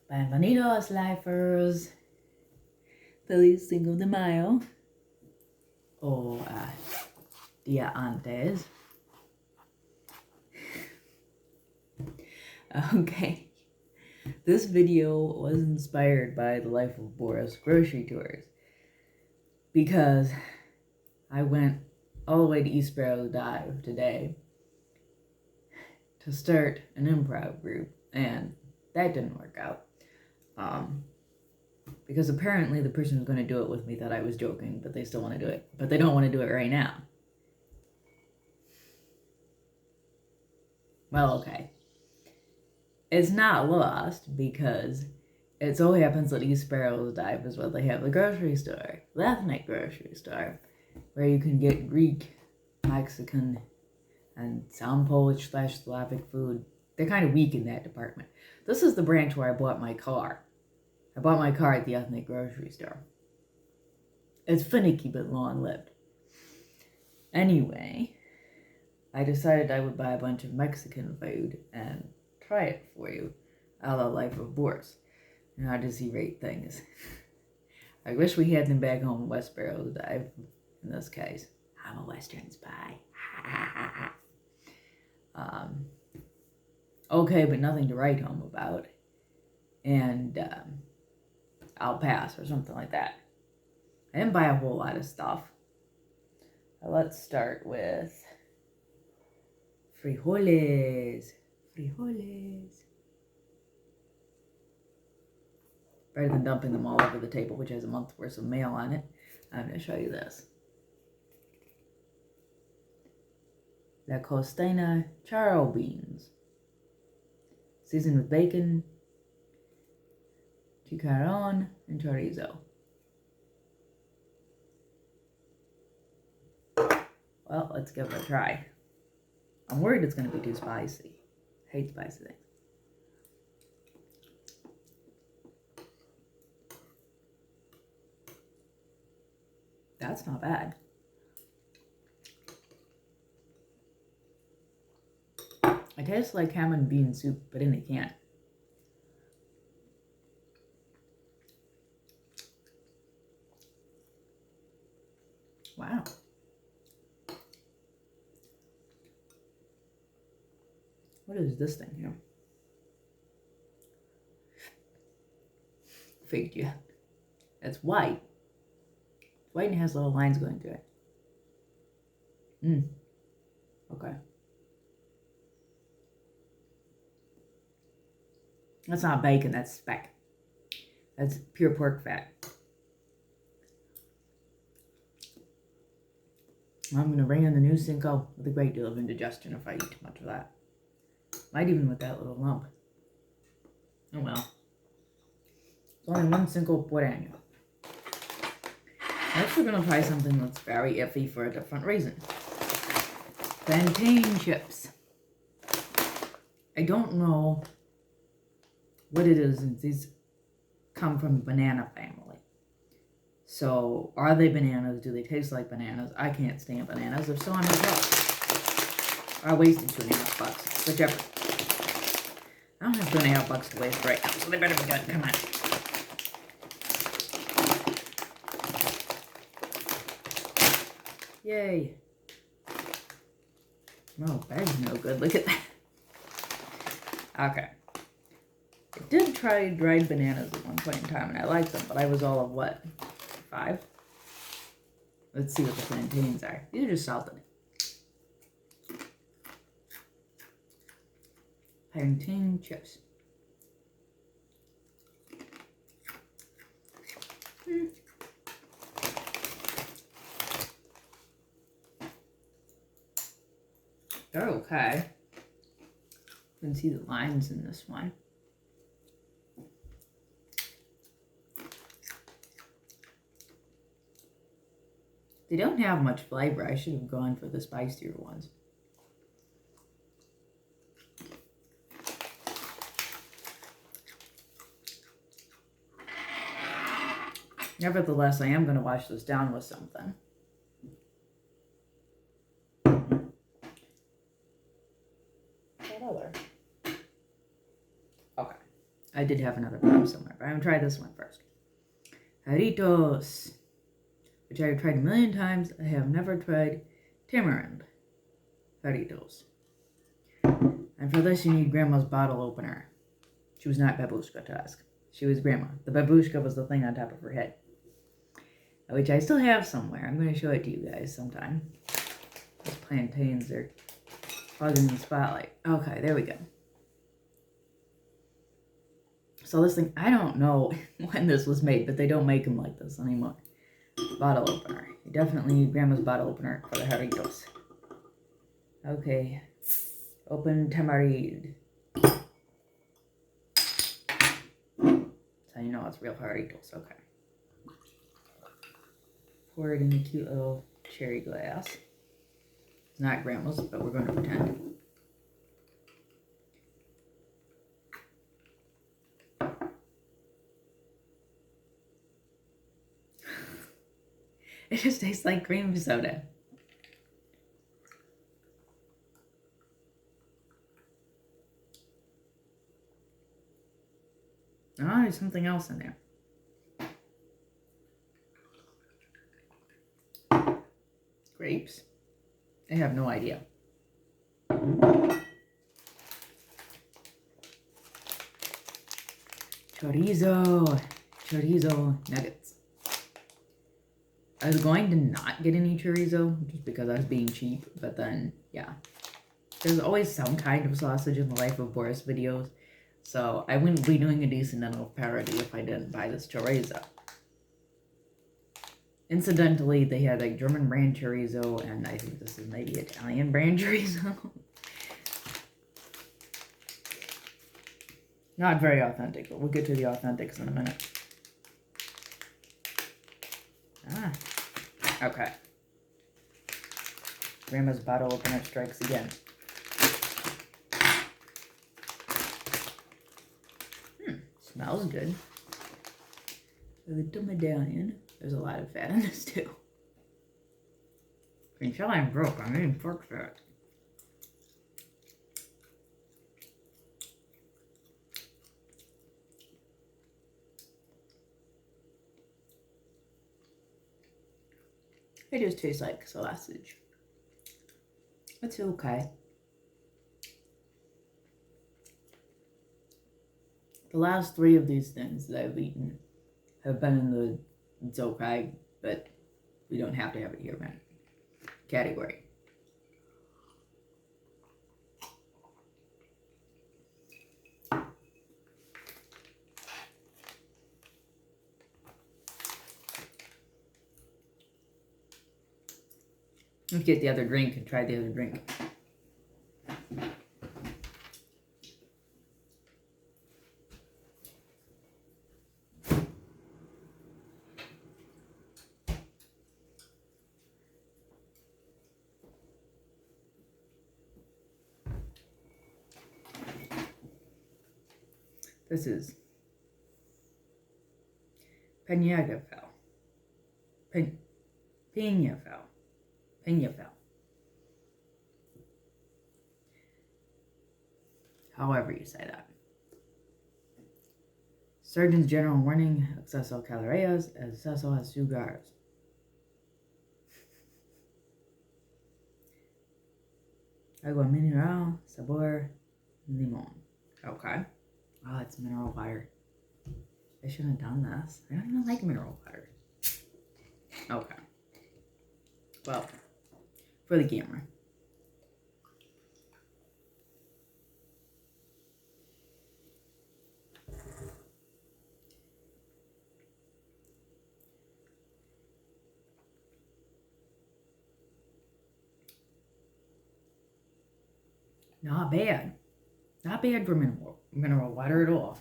Bienvenidos, lifers. Feliz Cinco de Mayo. O Dia antes. Okay. This video was inspired by the life of Boris grocery tours because I went all the way to East Sparrow Dive today to start an improv group, and that didn't work out. Because apparently the person who's going to do it with me thought I was joking, but they still want to do it. But they don't want to do it right now. Well, okay. It's not lost because it so happens that East Sparrow's Dive is what they have the grocery store, the ethnic grocery store, where you can get Greek, Mexican, and some Polish/Slavic food. They're kind of weak in that department. This is the branch where I bought my car. I bought my car at the ethnic grocery store. It's finicky but long-lived. Anyway, I decided I would buy a bunch of Mexican food and try it for you, a la Life of Boris. And how does he rate things? I wish we had them back home in West Sparrow Dive. In this case, I'm a Western spy. Okay, but nothing to write home about. And I'll pass or something like that. I didn't buy a whole lot of stuff. Let's start with frijoles. Frijoles. Rather than dumping them all over the table, which has a month's worth of mail on it, I'm going to show you this. La Costeña charro beans. Seasoned with bacon, chicharrón, and chorizo. Well, let's give it a try. I'm worried it's going to be too spicy. I hate spicy things. That's not bad. It tastes like ham and bean soup, but in a can. Wow. What is this thing here? Figured you. It's white. It's white and it has little lines going through it. Okay. That's not bacon, that's speck. That's pure pork fat. I'm going to bring in the new Cinco with a great deal of indigestion if I eat too much of that. Might even with that little lump. Oh well. It's only one Cinco por año. Next we're going to try something that's very iffy for a different reason. Plantain chips. I don't know what it is, since these come from the banana family. So, are they bananas? Do they taste like bananas? I can't stand bananas. If so, I'm in trouble. I wasted $2.50. Whichever. I don't have $2.50 to waste right now, so they better be good. Come on. Yay. No, bag's no good. Look at that. Okay. I did try dried bananas at one point in time, and I liked them, but I was all of what? 5? Let's see what the plantains are. These are just salted. Plantain chips. They're okay. You can see the lines in this one. They don't have much flavor. I should have gone for the spicier ones. Nevertheless, I am going to wash this down with something. What other? Okay. I did have another pop somewhere, but I'm going to try this one first. Jarritos, which I have tried a million times. I have never tried tamarind Jarritos. And for this, you need Grandma's bottle opener. She was not Babushka to ask. She was Grandma. The Babushka was the thing on top of her head, which I still have somewhere. I'm going to show it to you guys sometime. Those plantains are hogging the spotlight. Okay, there we go. So this thing, I don't know when this was made, but they don't make them like this anymore. Bottle opener. You definitely need Grandma's bottle opener for the Jarritos. Okay. Open tamarind. So you know it's real Jarritos. Okay. Pour it in a cute little cherry glass. It's not Grandma's, but we're going to pretend. It just tastes like cream soda. Oh, there's something else in there. Grapes? I have no idea. Chorizo nuggets. I was going to not get any chorizo just because I was being cheap, but then, yeah. There's always some kind of sausage in the Life of Boris videos, so I wouldn't be doing a decent enough parody if I didn't buy this chorizo. Incidentally, they had like German brand chorizo, and I think this is maybe Italian brand chorizo. Not very authentic, but we'll get to the authentics in a minute. Ah, okay. Grandma's bottle opener strikes again. Smells good. A little medallion. There's a lot of fat in this too. Until I'm broke, I'm eating pork fat. It just tastes like sausage. It's okay. The last 3 of these things that I've eaten have been in the it's okay, but we don't have to have it here, man. Category. Let's get the other drink and try the other drink. This is Peñafel. Peñafel. However you say that. Surgeon's general warning, exceso calorías, exceso azúcares. Agua mineral, sabor, limón. Okay. Oh, it's mineral water. I shouldn't have done this. I don't even like mineral water. Okay. Well, for the camera. Not bad. Not bad for mineral water at all.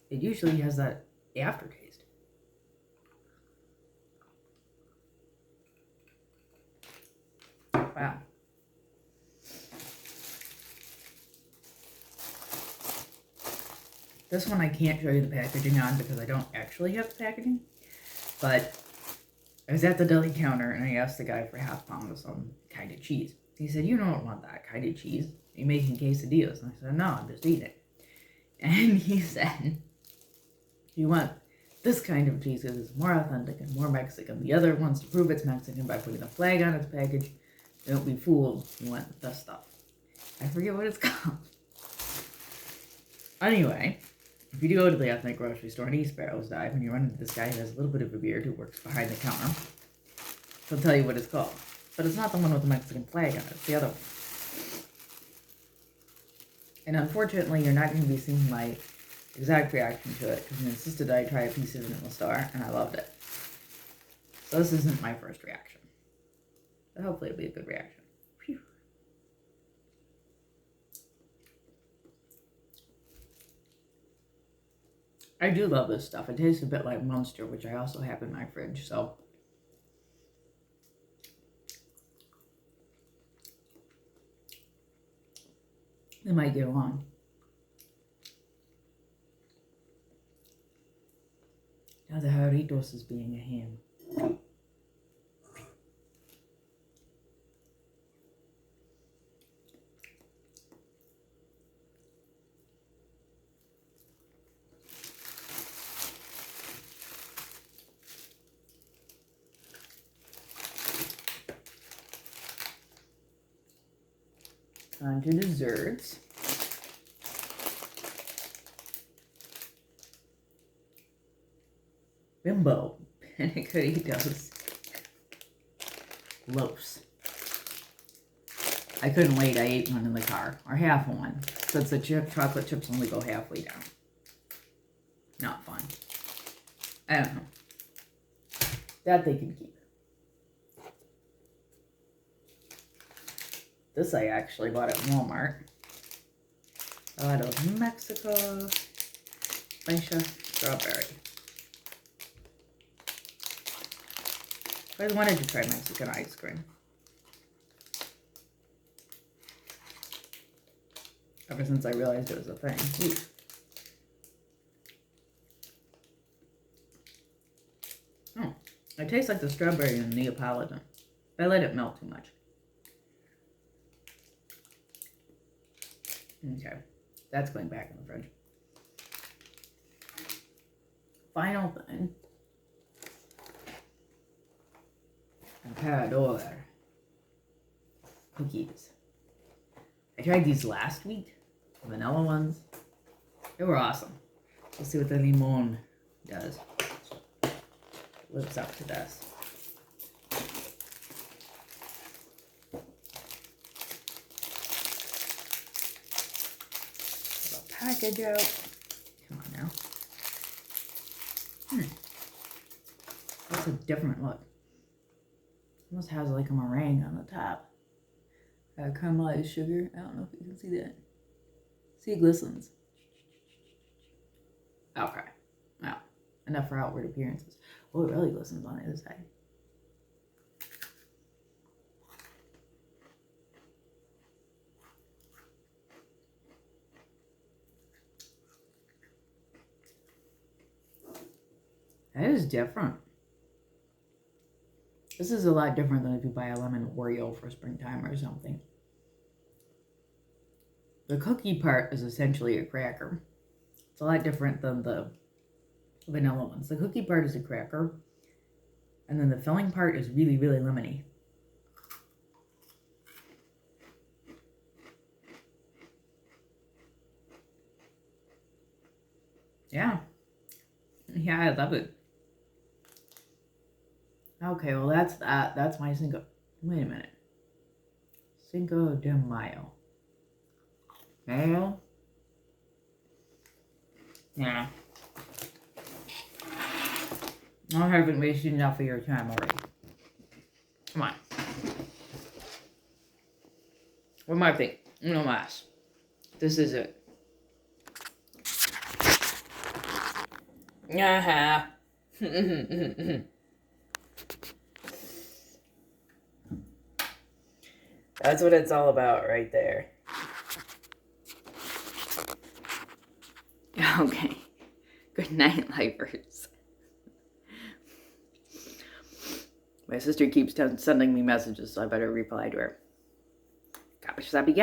It usually has that aftertaste. Wow. This one I can't show you the packaging on because I don't actually have the packaging. But I was at the deli counter and I asked the guy for half pound of some kind of cheese. He said, "You don't want that kind of cheese. You're making quesadillas." And I said, "No, I'm just eating it." And he said, you want this kind of cheese because it's more authentic and more Mexican. The other wants to prove it's Mexican by putting a flag on its package. Don't be fooled. You want the stuff. I forget what it's called. Anyway, if you go to the ethnic grocery store in East Sparrow's Dive and you run into this guy who has a little bit of a beard who works behind the counter, he'll tell you what it's called. But it's not the one with the Mexican flag on it. It's the other one. And unfortunately, you're not going to be seeing my exact reaction to it because he insisted I try a piece of it in the store, and I loved it. So this isn't my first reaction. But hopefully it'll be a good reaction. Phew. I do love this stuff. It tastes a bit like Munster, which I also have in my fridge, so. They might get along. Now the Jarritos is being a ham. On to desserts. Bimbo Panicaditos loaves. I couldn't wait. I ate one in the car, or half one, since the chocolate chips only go halfway down. Not fun. I don't know. That they can keep. This I actually bought at Walmart. Out of Mexico. Fresh strawberry. I always wanted to try Mexican ice cream. Ever since I realized it was a thing. Ooh. Oh, it tastes like the strawberry in Neapolitan. I let it melt too much. Okay, that's going back in the fridge. Final thing. Emperador cookies. I tried these last week, the vanilla ones. They were awesome. Let's see what the limon does. Lives up to this. Package out. Come on now. That's a different look. Almost has like a meringue on the top. Caramelized sugar. I don't know if you can see that. See, it glistens. Okay. Well, enough for outward appearances. Oh, it really glistens on the other side. That is different. This is a lot different than if you buy a lemon Oreo for springtime or something. The cookie part is essentially a cracker. It's a lot different than the vanilla ones. The cookie part is a cracker, and then the filling part is really, really lemony. Yeah. Yeah, I love it. Okay, well that's that. That's my Cinco. Wait a minute. Cinco de Mayo. Mayo? Yeah. I haven't wasted enough of your time already. Come on. What might think? No más. This is it. Yeah. That's what it's all about right there. Okay. Good night, lifers. My sister keeps sending me messages, so I better reply to her. Capisci, sabi,